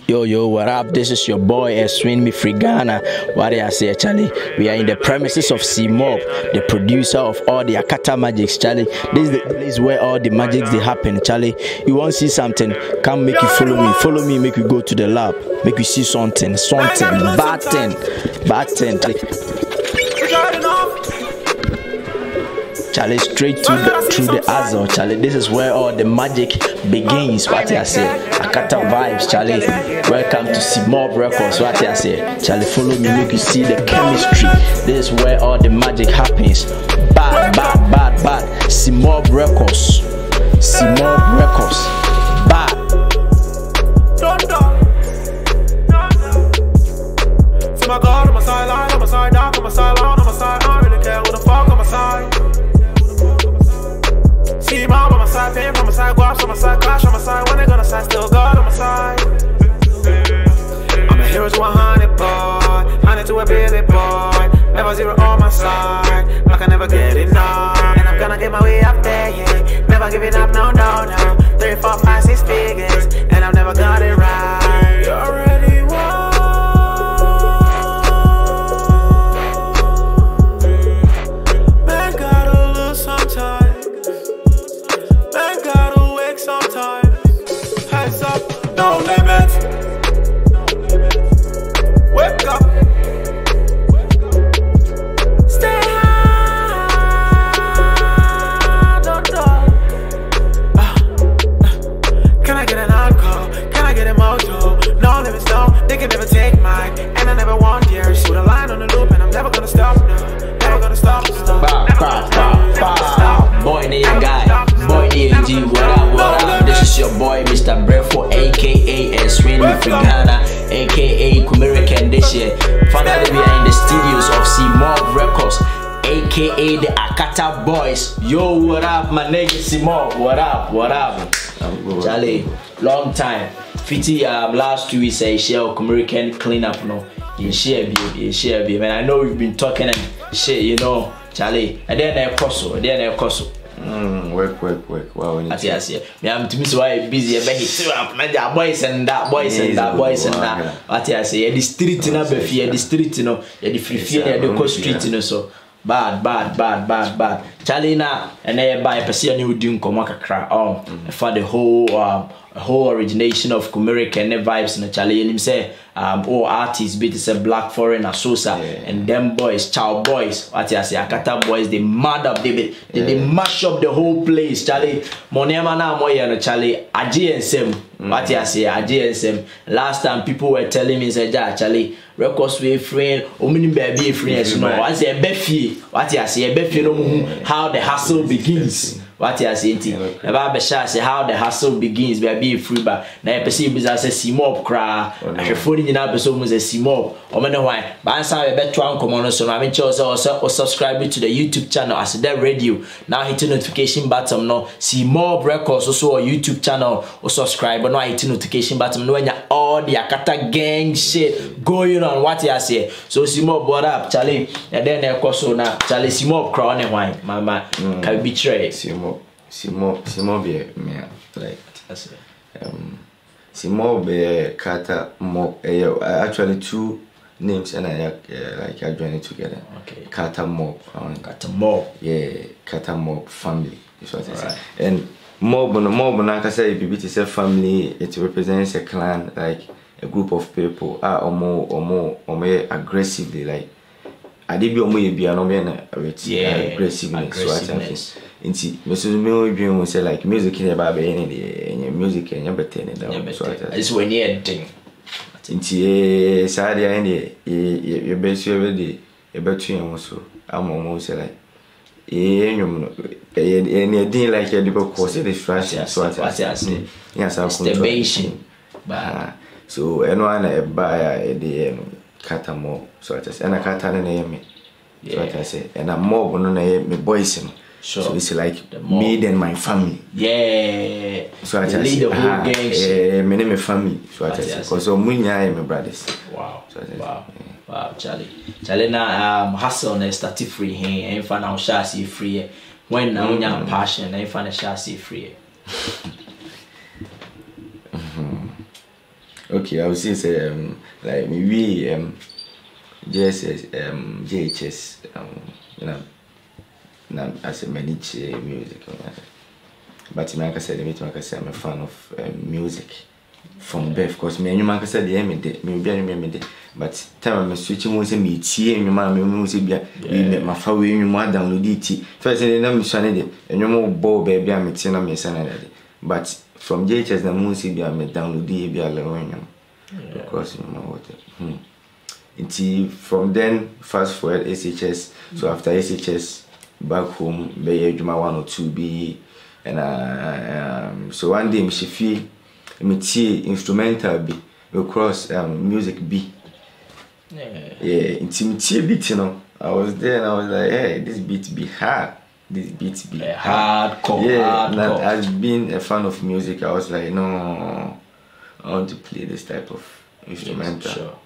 Yo, what up? This is your boy Eswin Mifrigana. What I say, Charlie? We are in the premises of C-Mob, the producer of all the Akata magics, Charlie. This is the place where all the magics they happen, Charlie. You want to see something? Come make you follow me, make you go to the lab, make you see something, bad thing, Charlie, straight through the Azor, Charlie. This is where all the magic begins. What I say, Akata vibes, Charlie. Welcome to C-Mob Records. What I say, Charlie. Follow me, make you see the chemistry. This is where all the magic happens. Bad. C-Mob Records. C-Mob Records. Bad. So my God, on my sideline, on my side down, on my sideline, on my side. I don't really care what the fuck on my side. C-Mob on my side, pain on my side, guash on my side, crash on my side. When they gonna side, still God on my side. I'm a hero to 100 boy, 100 to a billy boy. Never zero on my side, I can never get enough. And I'm gonna get my way up there, yeah. Never giving up, no. 3, 4, 5, 6 figures, and I've never got it right. You already won. Man gotta lose sometimes. Sometimes, heads up, no limits. Wake up, stay high, don't die. Can I get an encore? Can I get a mojo? No limits, no, they can never take mine. And I never want yours. Shoot a line on the loop, and I'm never gonna stop now. Never gonna stop. Boy, nigga guy. Boy, DAG, what up? This is your boy, Mr. Brefo, aka Eswin Mifrigana, aka Kumerican this year. Finally, we are in the studios of C-Mob Records, aka the Akata Boys. Yo, what up, my nigga C-Mob? What up? Charlie, long time. Fiti, last 2 weeks, I share Kumerican cleanup, no. You share, man. I know we've been talking and shit, you know, Charlie. And then I cross. Work. Wow, I see. Me, I'm to miss why busy. I bet boys and that. What I say, the street in Abefia, the street, you know, the free the coast street, you know, so bad. Charlie na, and I buy a person who doing Komakakra for the whole origination of Kumerican vibes in Charlie. And him say, all artists, be this a black foreigner, Sosa, and them boys, Chow boys, what I say, Akata boys, they mad up, they mash up the whole place, Charlie. Monema na moya no Charlie, Aji and Sem, what I say, Aji and Sem. Last time people were telling me, say, Charlie, records we friend, omini baby friends, no, I say, Befi, what I say, Befi no how the hustle begins. What I say, about say how the hustle begins by being free, but now I perceive as a C-Mob cry. I should phone in episode was a C-Mob. Or no why, but I saw a better one come on, so I'm also subscribe to the YouTube channel as that radio. Now hit the notification button, no C-Mob Records also a YouTube channel or subscribe, but no hit the notification button when you all the Akata gang shit going on. What I say, so C-Mob, what up, Charlie? And then of course, so now Charlie C-Mob crown and wine, mama can betray C-Mob be me like C-Mob be Kata Mob. Actually 2 names and I like I join it together. Okay. Kata Mob. Yeah, Kata Mob family is what I say. And Mob like I say, if it's a family, it represents a clan, like a group of people are more aggressively like. I did be aggressiveness. Inti, me say like music in about any music and your so it's when you ending. Inti, Sadia any, you best you every day, a better also. I'm almost like any day like a little course of distraction. So I say, yes, I'm contribution. So anyone a buyer a day Kata Mob, so I say, and I can't name me. So I say, and I'm more on me boys. Sure. So it's like me and my family. Yeah. So I just lead the whole gang. My name is family. So I just because so me and my brothers. Wow. So wow, Charlie. Charlie na hustle na start free here. And find out chassis free. When na unya passion, na find a chassis free. Okay, I would say like maybe JSS JHS as a manage music. But like I said, I'm a fan of music from birth. Because me and you man said the me but time I'm switching more say me tie and you man me say bia we my fa we you man download it. First thing na me sane de and you more ball baby am tie na me sane de. But from JHS na mo say bia me download it bia le won because you know what. Until from then fast forward SHS. So after SHS back home be Juma 1 or 2 be and so one day she feel me tie instrumental be across music B. Yeah, intimate beat, you know. I was there and I was like, hey, this beat be hard. This beat be hardcore. Yeah, hardcore. As being a fan of music, I was like, no, I want to play this type of instrumental. Sure.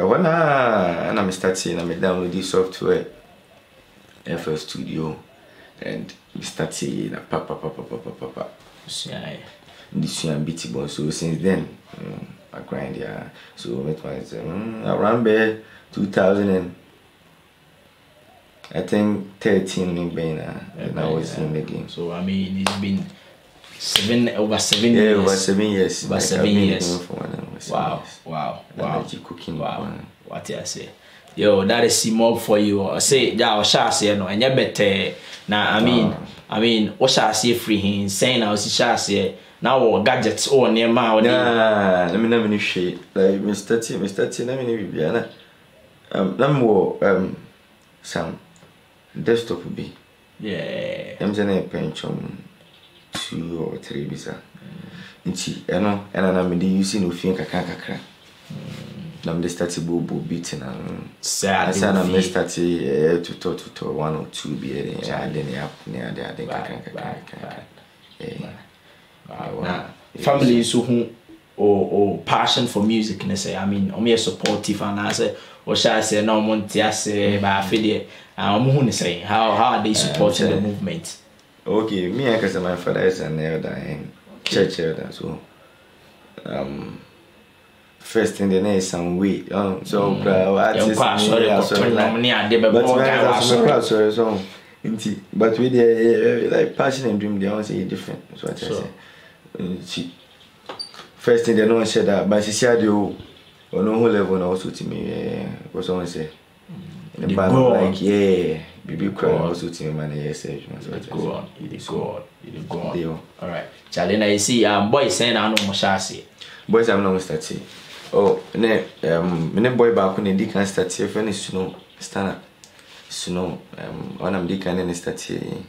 When I start seeing, I download this software, FL Studio, and we start seeing papa. Yeah. This year beat it, so since then. I grind, yeah. So it was around there 2000 and I think 13 in Bena, and I was in the game. So I mean, it's been over 7 years. Yeah, over 7 years. Over 7 years. Wow. Cooking. Wow. What I say? Yo, that is more for you. I say, yeah, I shall say no, and you better. Now, I mean, what shall I say? Free him saying I was shall say. Now gadgets or near my let me never shade like Mr. T, let me be some desktop will be. Yeah. I'm saying a pension 2 or 3 bisa. Inchi, I know, and I'm using no fin kakakra. I'm the starting bobo beating and sad. I said I'm starting to 1 or 2 be and then up near the families who or passion for music and say I mean I'm supportive and I say or shall I say no montiase by affiliate who say how are they supporting the movement? Okay, me and cause my father is an elder in church elder, so first thing the name is some way so but with the like passion and dream they all say different. So what I say. First thing they know said that but she said you on no level also to me because someone say the band like baby cry also to me man yes go on. Alright. Charlie now you see boys saying I know Moshasi. Boys I'm not start say. Oh me boy back when they can start say friend is no stand Snow, when I'm the and start here.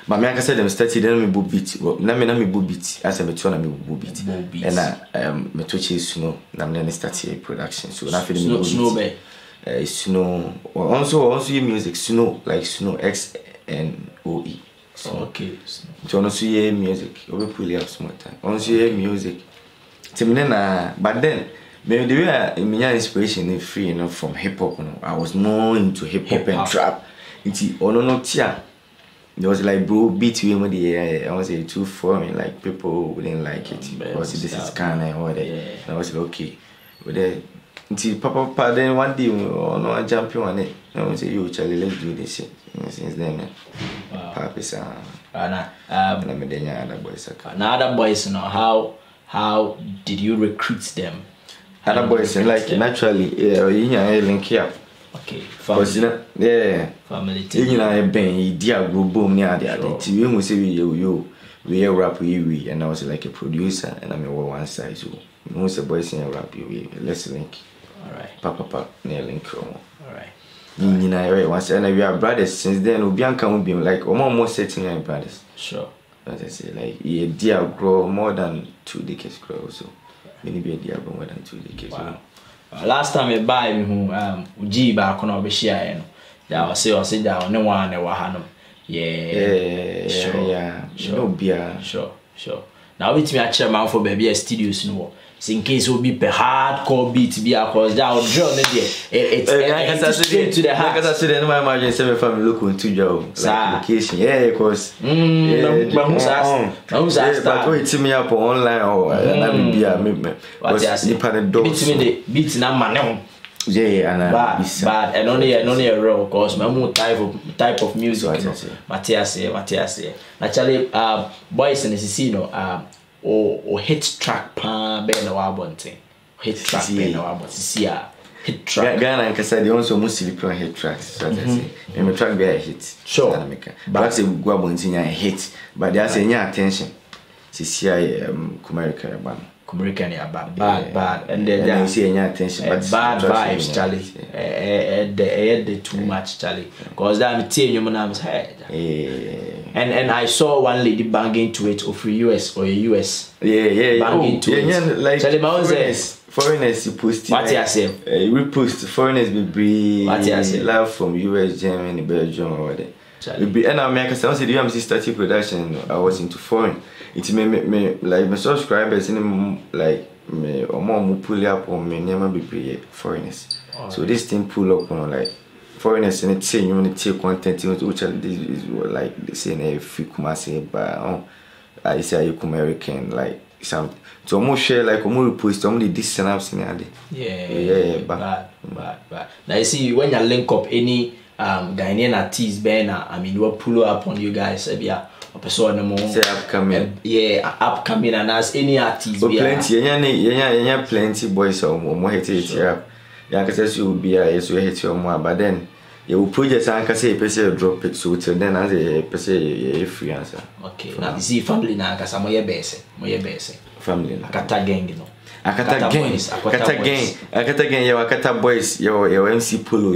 But I said them started then me book beat. Na me book beat as me try na me book beat. And me touch Snow. Na me start here production. So na feeling me Snow Snow. Also music Snow like Snow XNOE. Okay. So also hear music. We pull up small time. Also hear music. But then. Maybe the way my inspiration is free, from hip hop. I was more into hip hop and trap. There was like bro beat with the I was say too foreign, like people wouldn't like it because this is kind of all that. I was like okay, but then Papa then one day no I jump on it. I was say yo Charlie, let's do this shit. Since then, Papa is other boys, how did you recruit them? Other boys like naturally, link here. Okay, family. You know, Ben, dear boom near the other. You must say we rap we, and I was like a producer, and I'm one side. So most of the boys in rap let's link. Alright. Papa near link. Alright. You know, once and we are brothers since then. Obianka will be like almost setting our brothers. Sure. As I say, like dear grow more than 2 decades grow so. Many be dear more than 2 decades. Wow. Last time I buy me who G back on over share, I was say down no one ever had Sure. Now with me a chairman for baby studios no. so in case will be per hardcore beat be across down drill it's straight to the heart. Because I said in my imagine 7 family look into job like location. Yeah, of course. But wait me up online or let me be a what you say beat na man. Yeah, and bad and only a real cause my more type of music. Matthias actually boys in the casino or hit track pan ben no abonting hit track ben no abonting hit track Ghana and Kasa they also mostly play hit tracks so that say me track be a hit sure but say go abonting a hit but they say nya attention CCI Kumerica bad and then you see any attention but bad vibes Charlie the too much Charlie cause that team you man head and I saw one lady banging to it of US or US banging to it like Charlie foreigners you post what you say we post foreigners be what you say love from US Germany Belgium or whatever and America sounds the UMC started production I was into foreign it me like my subscribers in like me or more pull up on me never be foreigners so this thing pull up on like foreigners and it's saying you want to take content which is like they say a free kumasi but I say you American like some so almost share like almost post only this snaps in yeah bad now you see when you link up any Ghanaian artists banner I mean we'll pull up on you guys person no more say upcoming upcoming and as any artist be plenty plenty boys or more hit it yeah cause you be a so hit your more but then you project and can say person drop it so till then as a person free answer okay now you see family na cause moye bese family Akata gang no Akata gang your Akata boys your MC Polo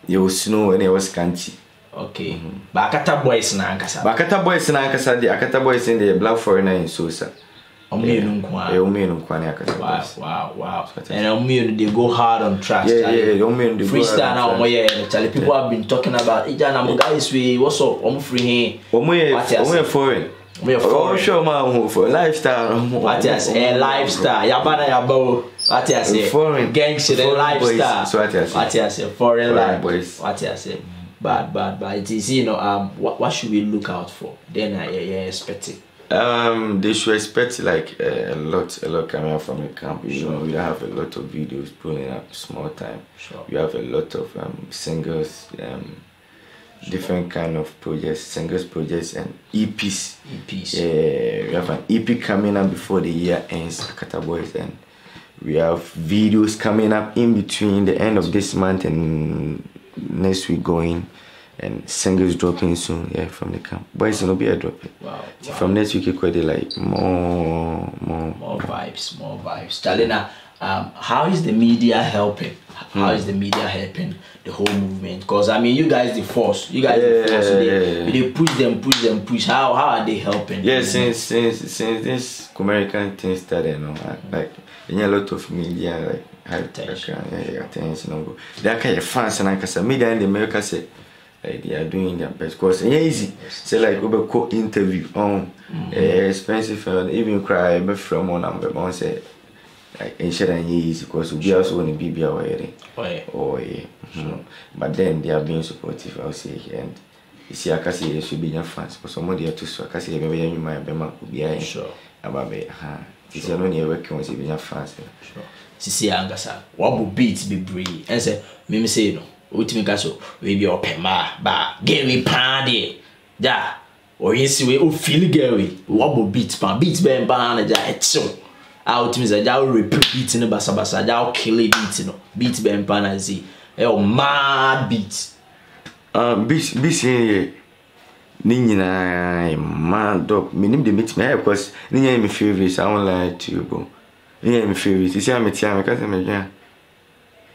your Snow and your Scanty. Okay. But Akata boys na ankasa. Akata boys na ankasa the Akata boys in the black foreigner in Sosa. Omienu nkwa na Akata boys. Wow. And Omienu they go hard on tracks. Yeah, Omienu they go freestyle now Charlie people have been talking about Ijana guys we what's up I'm free here. Omo foreign. Oh sure man for lifestyle. What you say lifestyle. Yabana yabo. What you say foreign gang shit lifestyle. So what you say foreign life. Boys. What you say bad it is you know what should we look out for then expect it they should expect like a lot coming out from the camp you know we have a lot of videos pulling up small time we have a lot of singles different kind of projects singles projects and EPs we have an EP coming up before the year ends Akata Boys and we have videos coming up in between the end of this month and next week going and singles dropping soon from the camp boys will be a dropping from next week it like more vibes Stalina how is the media helping the whole movement because I mean you guys the force they push how are they helping since this American thing started like a lot of media like attention. That kind of fans and I media in America say they are doing their best because it's easy. Say like we co interview on expensive and even cry from one number one say like instead of easy because we also want to be aware. But then they are being supportive I'll say and you see I can say you should be your fans but somebody have to so I can say maybe you might be behind sure about it's only working with your fans sure Sisi angasa wabu beats be bree and say me say no ultimate so we be open ba give me party ja or yes we o feel girl wabu beats be na ja etso out me say ja repeat no basa ja kill beat no beat be na zi mad beat beats here Nina mad dog minim the meet me because Nina my favorite I won't lie to you bro yeah, my favorite. You see, I'm a team. I can't say me. Yeah.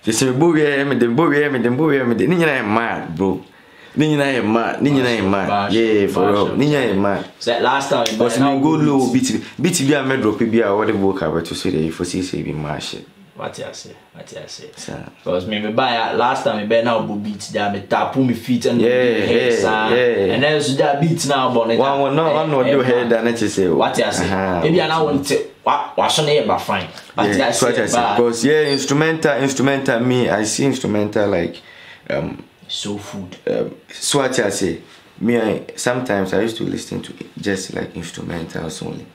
Just say, boy, me the Nina mad, bro. Nina mad. Yeah, for real. Nina mad. So last time, but me go low. Beat be a me drop be a what the book about to say that if you say be mad shit. What you say? Because me buy last time me buy now beat there me tap me feet and and then so that beat now but one no do head and it say what you say maybe I now want to What's on here, but fine. But yeah, so because yeah, instrumental. Me, I see instrumental like soul food. So what I say, me, sometimes I used to listen to just like instrumentals only.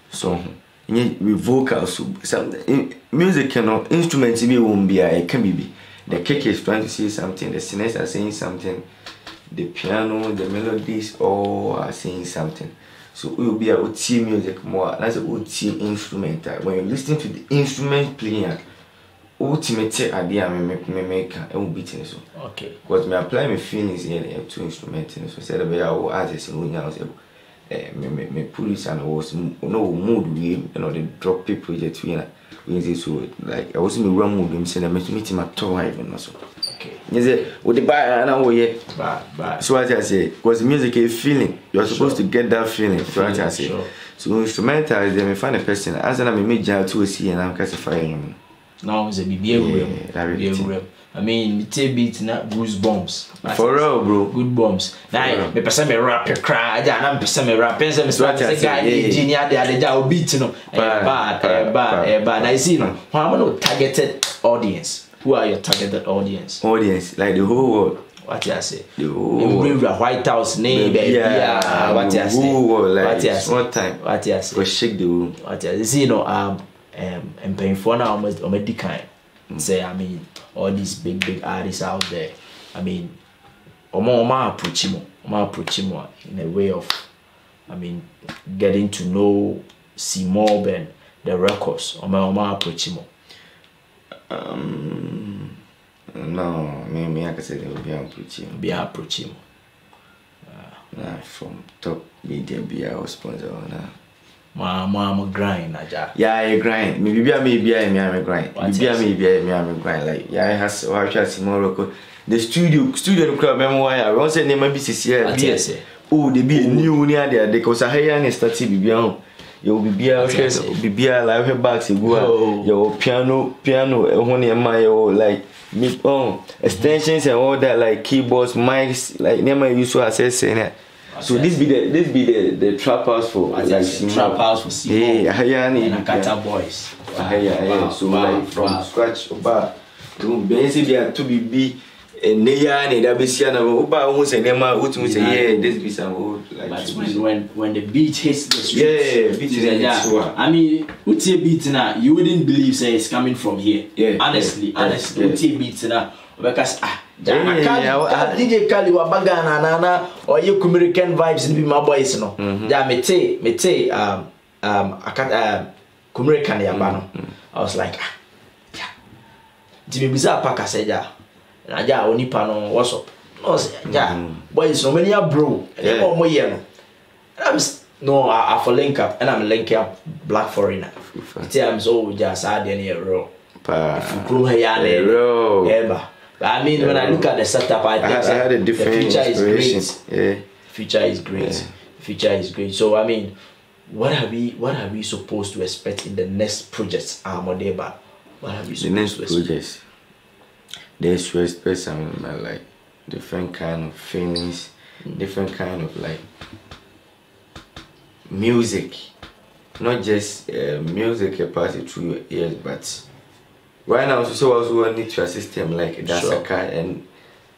So with vocals, some music, you know, instruments won't be. It can be. The cake is trying to say something. The singers are saying something. The piano, the melodies, all are saying something. So we will be able to see music more. That's a OT instrumental. When you listen to the instrument playing, ultimate idea me make a beat in so. Okay. Because me apply my feelings here to instrument in so. Said about our artists in Unya was me police and was no mood we you know the drop people project we say so like I was me run mood them saying I meet my tour even so. Okay. You say with the bar and now we bad. So what I say, because music is feeling. You are supposed to get that feeling. So what I say. Sure. So instrumental is them find a person. As I me jam to see and I'm classifying him. Now it's a BBA. I mean, me take beat na goosebumps. For real, bro. Good bumps. Now, me person me rap cry. I am person me rap. Person me swat. Say guy, engineer, they just beat no. Bad. I see no. How many targeted audience? Who are your targeted audience? Audience, like the whole world. What you say? The whole world. The White House name, yeah. What you say? Whole world, like what you say? One time. What you say? Go shake the room. What you see? No, and paying for now, almost decline. Say, I mean, all these big artists out there. I mean, approach him in a way of, I mean, getting to know C-Mob and the records. Approach him. No, me I can say they will be approaching. From top media be our sponsor now. Mama grind aja. Yeah, I grind. Me grind. Like yeah, I has watch Morocco. The studio the club memoir. I want say name BCC. Oh, they be new near there because I hear and start to you will be live her backs go your piano when my like extensions and all that like keyboards, mics, like never used to access saying. So this be the trap house for like trap house for C-Mob. And Akata boys. So like from scratch about to be and that be see who say who say this be some like when the beat hits the streets, I mean utie beat now you wouldn't believe say it's coming from here. Honestly utie beat now because DJ Kali wabagana na or you American vibes in my boys no. Yeah, me American yabano. I was like yeah. Jimmy Biza paka say ja. Na ja onipa no what's up? No say ja. Boys no many bro. Mo ye no. No, I for link up and I'm linking up Black Foreigner. I'm so just sad any real. If you grow here ever. I mean, when I look at the setup, I think I had a different the future is great. Yeah. Future is great. Yeah. Future is great. So I mean, what are we supposed to expect in the next projects? Modeba. What are we supposed to expect? Projects? There's to expect some like different kind of feelings, different kind of like music. Not just music that passes through your ears, but right now, so also need to a system like Dasaka and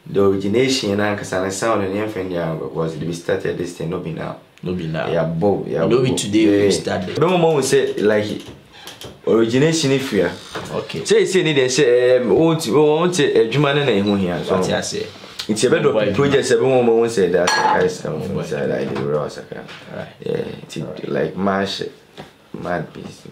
the origination and the sound and everything was we started this thing, not be now. Yeah, both. Yeah, no, today we started. No one will say like origination if you are okay. Say they say want a human and here. So what I say. It's a bit of projects. Everyone won't say that I some inside like the raw saka. Yeah, it's like mad piece.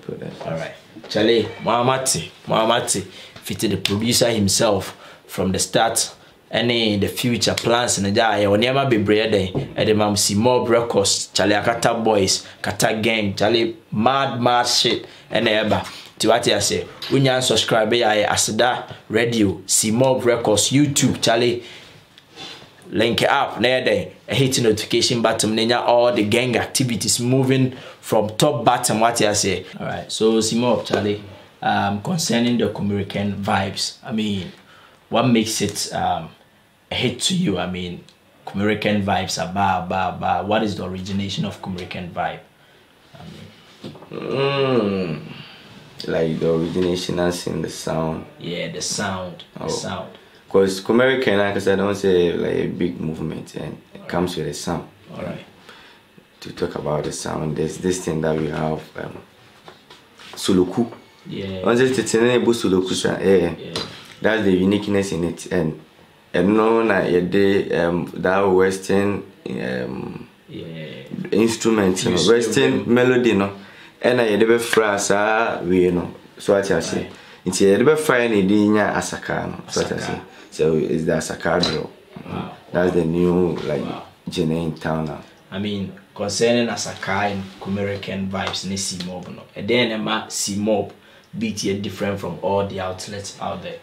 All right. Charlie, Mohamati, fitted the producer himself from the start. Any the future plans in the day, or never be bread. And the mom C-Mob records, Charlie Akata boys, Kata gang, Charlie mad shit, and ever. To what I say, when you subscribe, I Asada Radio, C-Mob records, YouTube, Charlie. Link it up there, a hit notification button, then all the gang activities moving from top bottom. What I say. All right, so C-Mob, Charlie, concerning the American vibes. I mean, what makes it a hit to you? I mean, American vibes are ba. What is the origination of American vibe? Like the origination as in the sound. Yeah, the sound. The sound. Because Comerican, like I said, I don't say like a big movement, and it comes with a sound. Alright. To talk about the sound, there's this thing that we have, Suluku. Yeah. Once it's Suluku, yeah. That's the uniqueness in it, and no, na that Western instrument, Western melody, no, and I never phrase we know. So what I say, it's a never find idinya asaka, no. So what I say, so it's the asaka drill. That's the new like genre in town now. I mean, concerning asaka and Comerican vibes, ne see mob no. And then Emma see mob beat here different from all the outlets out there.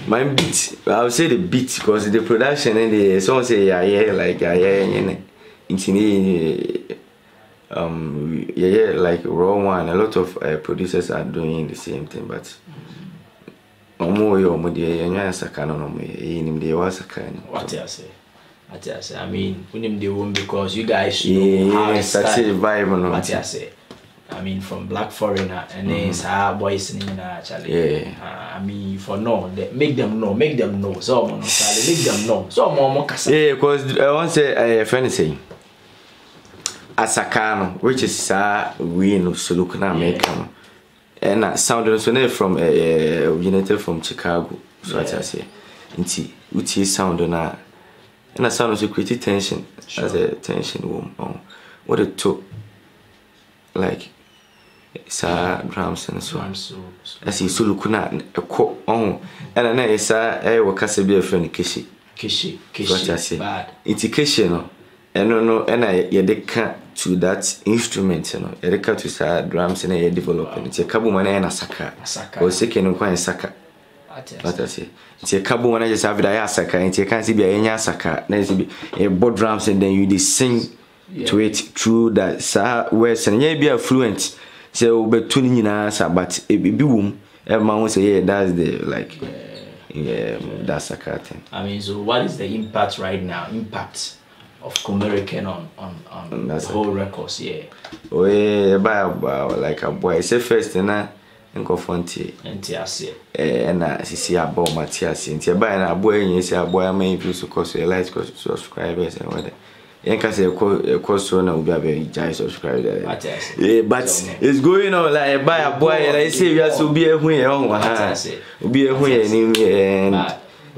My beat, I would say the beat, because the production and the song say yeah like like Raw One. A lot of producers are doing the same thing, but what I say, I mean, we won because you guys know how it's such a vibe. What I say, I mean, from Black Foreigner and then boys in Charlie. I mean, for no, make them know. So Charlie, make them know. So more yeah, because I want to say a friend saying Asakano, which is we know Sulukuna American, and sounded from originated from Chicago. So what I say, inti uti sound na. And the sound also created tension. As a tension room. What it took, like, drums and so on. As he so kuna a co on, and I know it's a worker be a friend Kishi. What I say, it's a Kishi, no, and no, and I can't to that instrument, you know, Erika to say drums and I developing. It's a Kabu and a Saka, or second and quite Saka. What I say, it's a cabo when I just have the Asaka, and you can't see be a Saka, there's a board drums, and then you sing to it through that West, and you be fluent. So, but tuning in answer, but it be boom. Everyone will say, yeah, that's the like, that's Saka thing. I mean, so what is the impact right now? Impact of Comerican on the whole records, yeah. Oh, yeah, like a boy, say first, and Nkofonti NTRC na sisi abo Matiasi nti ba na abo enyi si abo ya main views cause like subscribers and whatever yenka say cause so na obi abe jai subscribe there but it's going on like buy a boy like say we are so be ehun e on ha obi ehun e ni and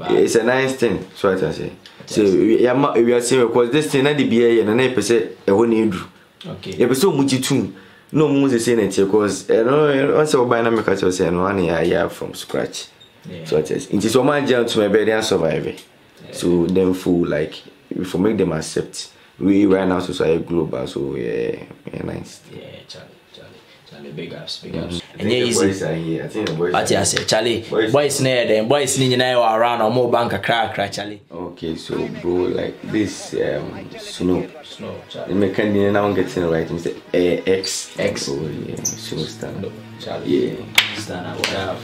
it's a nice thing so what I say so we are saying because this thing na the be na pese ehun ni dru okay e pese omujitu no music saying it because once you buy na make us say no one here from scratch. So it is. It is so much to my bed and survive. So them full like if we make them accept. We right now society global so yeah nice. Yeah, Charlie, big ups. And yeah, easy. Boys are here. I think the boys. What I say, Charlie. Boys near them. Boys ni nyina around or more bank a crack, Charlie. Okay, so bro, like this Snow, Charlie. Me can't now getting right. Me say X. Oh yeah, Snow stand up. Charlie. Yeah, stand up. What up?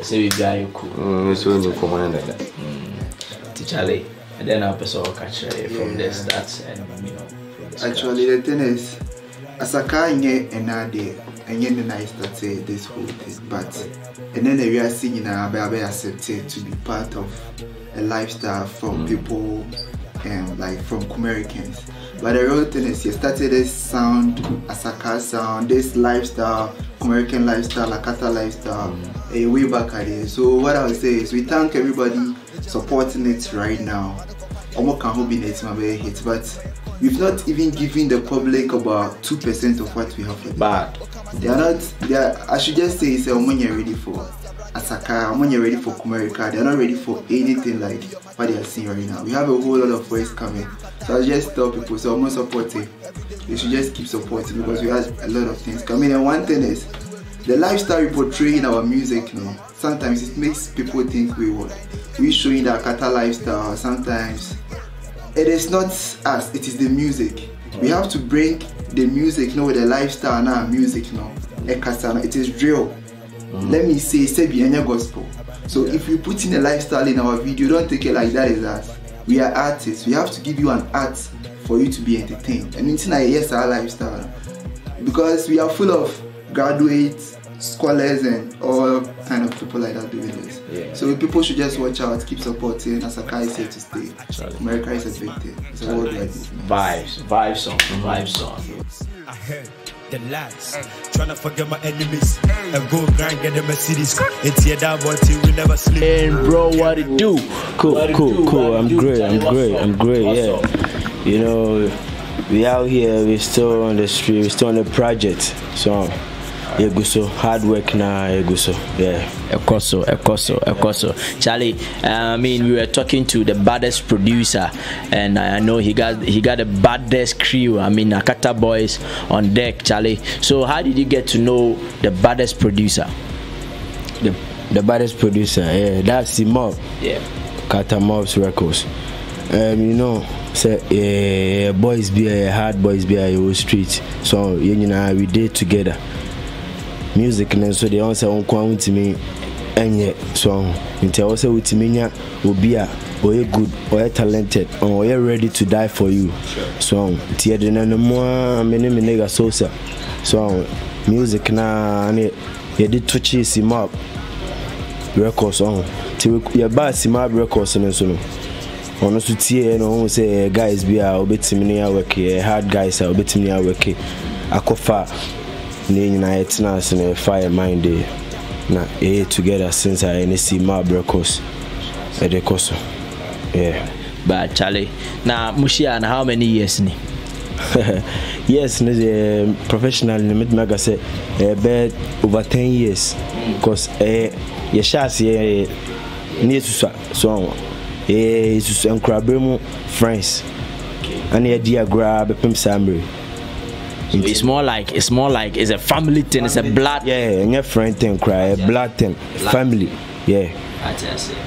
Say we guy you cool. So you come on like that. Charlie. And then I'll also catch from the stats and you know. Actually, the thing is, Asaka nye enade enye the nice that say this whole thing, but and then we are seeing now be accepted to be part of a lifestyle from people and like from Comericans. But the real thing is, you started this sound, Asaka sound, this lifestyle, Comerican lifestyle, Lakata lifestyle, way back at it. So what I would say is, we thank everybody supporting it right now. But we've not even given the public about 2% of what we have. Bad. They are not. I should just say, it's when you're ready for Asaka, when you're ready for Comerica. They're not ready for anything like what they are seeing right now. We have a whole lot of voice coming. So I just tell people, so I'm not supporting. They should just keep supporting because we have a lot of things coming. And one thing is, the lifestyle we portray in our music now, sometimes it makes people think we're showing the Akata lifestyle. Sometimes it is not us, it is the music. We have to bring the music, with the lifestyle now, music it is drill. Let me say, Sebianya gospel. So if you put in a lifestyle in our video, don't take it like that is us. We are artists. We have to give you an art for you to be entertained. And it's like yes, our lifestyle, because we are full of graduates, scholars, and all kind of people like that doing this. Yeah. So people should just watch out, keep supporting. Asaka is here to stay. America is a big thing. It's a worldwide movement. Vibe song. I heard the lads trying to forget my enemies and go grind, get the Mercedes. It's here that boy till we never sleep. And bro, what it do? Cool. I'm great. Yeah. You know, we out here. We still on the street. We still on the project. So. Eguso, hard work now, Eguso. Yeah. Ekoso. Charlie, I mean, we were talking to the baddest producer, and I know he got the baddest crew. I mean, Akata boys on deck, Charlie. So, how did you get to know the baddest producer? The baddest producer, yeah, that's the Mob. Yeah. Akata Mob's Records. You know, say boys be hard boys be a street. So, you know, we did together. Music and so they answer on to me and yet so until also with me obia or you good or you talented or you ready to die for you. So tia de no more many nigga sosa. So music na and you did touch him up records on till you buy him up records and so no. On to tia no say guys be a bit me work hard guys a bit me work akofa it's nice and fire mind na together since I see my records at the course. Yeah. But Charlie, now Mushia, and how many years ni? Yes, professional in mid maga say bed over 10 years. Because your shots near to so it's incredible friends. And the idea grab a pimp sambre. So it's more like it's a family thing, it's a blood. Yeah, and your friend thing cry, a blood thing, family. Yeah.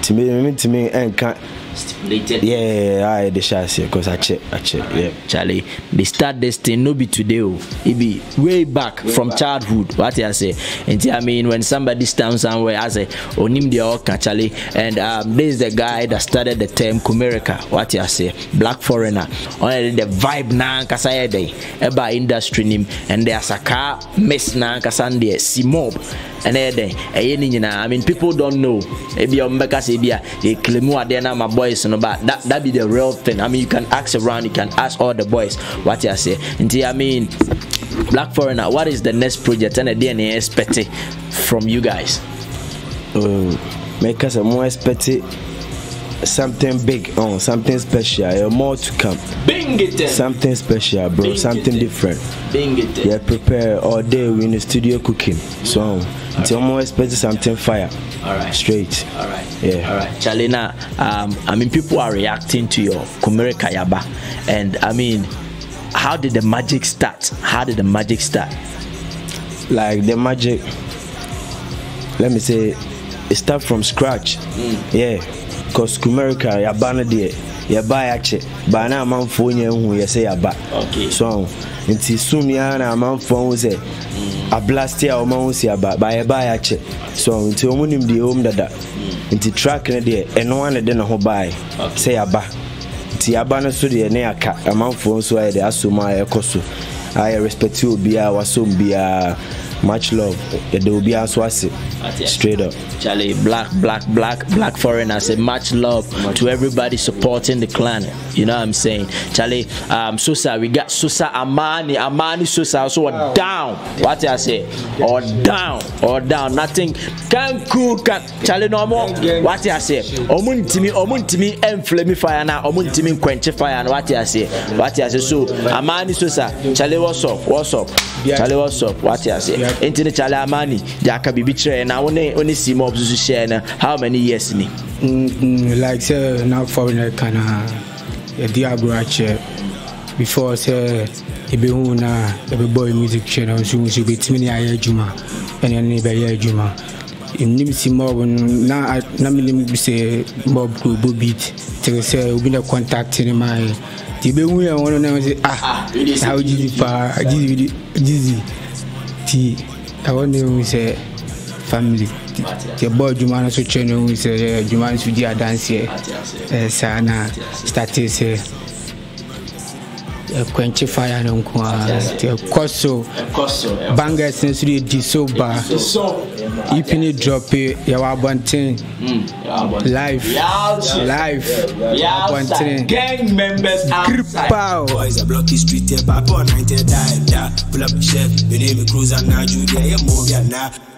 To me, and can't stipulated. Yeah, I the chassis because I check. Yeah, Charlie, they start this thing no be today. It be way back from childhood. What I say, and I mean when somebody stands somewhere, I say, onim the oka Charlie, and this is the guy that started the term Kumerica. What I say, black foreigner. Only the vibe na kasaya day, eba industry nim, and there's a car mess na kasande si mob. And I mean, people don't know. Maybe your members say, "Yeah, they claim what they are my boys." No, but that be the real thing. I mean, you can ask around, you can ask all the boys what you say. And I mean, Black Foreigner, what is the next project and the DNA expected from you guys? Make us a more expected something big, something special, more to come. Bing it. Something special, bro. Bing something different. Bing it. Yeah, prepare all day. We in the studio cooking. So until more expected something fire. All right. Straight. All right. Yeah. All right. Chalina, I mean, people are reacting to your Kumerica Yaba, and I mean, how did the magic start? Like the magic, let me say, it start from scratch. Yeah. Because Kumerica, ya bana de, ya buy ache, bana man phone who you say ya ba. Okay. So, until soon ya na man phone say, a blast ya o man say ya ba, buy ache. So until omunim di home dada, until track na de, and one de na ho buy, say ya ba. Until ya bana so de ne aka, a man phone so ya de asuma ya koso. I respect you be a wasum be a. Much love. There will be a swasi. Straight up. Charlie, black foreigner. Say much love to everybody supporting the clan. You know what I'm saying? Charlie, Sosa, we got Sosa Amani Sosa also down. What I say? Or down. Nothing can cook. Charlie no more. What I say? Omuntimi enflame fire now. Omuntimi quench fire. What I say? So Amani Sosa. Charlie, what's up? Charlie, what's up? What I say? Into the Charlie Amani, Jaka Bibi Train. I only see mobs to share. How many years? Like say now foreigner can a diagram before say every boy music channel so we be too many juma and any be juma. In Nimsi Mob now I say Mob Group beat to say we been contacting my the we want to say how dizzy I want to say family. The boy Jumana so channel we say Jumana to dance here. Sana started say quench fire no nko koso bangers in so di so ba ipini drop ya wa bonten live bonten gang members outside boys a blocky street papa 90 die pull up chef you name cruiser now you there you move ya now